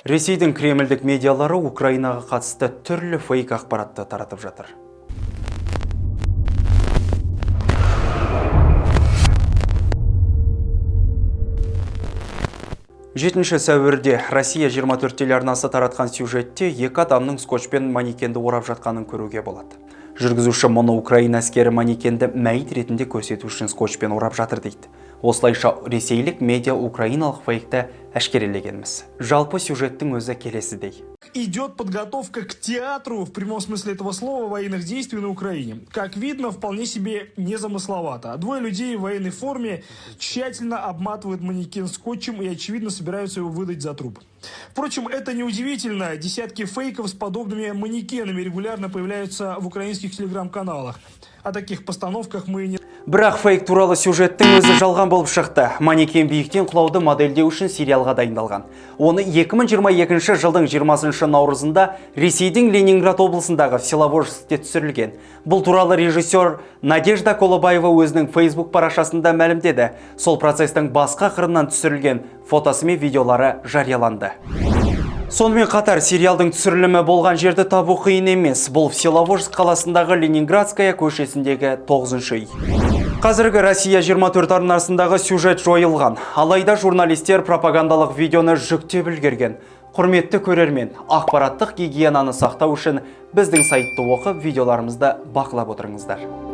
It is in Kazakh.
Ресейдің кремльдік медиалары Украинаға қатысты түрлі фейк ақпаратты таратып жатыр. Жетінші сәуірде Россия 24 телеарнасы таратқан сюжетте екі адамның скотчпен манекенді орап жатқанын көруге болады. Жүргізуші мұны Украина әскері манекенді мәйіт ретінде көрсету үшін скотчпен орап жатыр дейді. Осылайша ресейлік медиа украиналық фейкті әшкерелегенміз. Жалпы сюжеттің өзі келесідей. Идет подготовка к театру в прямом смысле этого слова военных действий на Украине. Как видно, вполне себе незамысловато. Двое людей в военной форме тщательно обматывают манекен скотчем и, очевидно, собираются его выдать за труп. Впрочем, это неудивительно. Десятки фейков с подобными манекенами регулярно появляются в украинских телеграм-каналах. О таких постановках мы не... Бірақ фейк туралы сюжеттің өзі жалған болып шықты. Манекен биіктен құлауды модельдеу үшін сериалға дайындалған. Оны 2022 жылдың 20 наурызында Ресейдің Ленинград облысындағы Всеволожскте түсірілген. Бұл туралы режиссер Надежда Колобаева өзінің Facebook парақшасында мәлімдеді. Сол процестің басқа қырынан түсірілген фотосы мен видеолары жарияланды. Сонымен қатар сериалдың түсірілімі болған жерді табу қиын емес. Бұл Всеволожск қаласындағы Ленинградская көшесіндегі 9-шы үй. Қазіргі Россия 24 арнасындағы сюжет жойылған. Алайда журналистер пропагандалық видеоны жүктеп үлгерген. Құрметті көрермен, ақпараттық гигиенаны сақтау үшін біздің сайтты оқып, видеоларымызды бақылап отырыңыздар.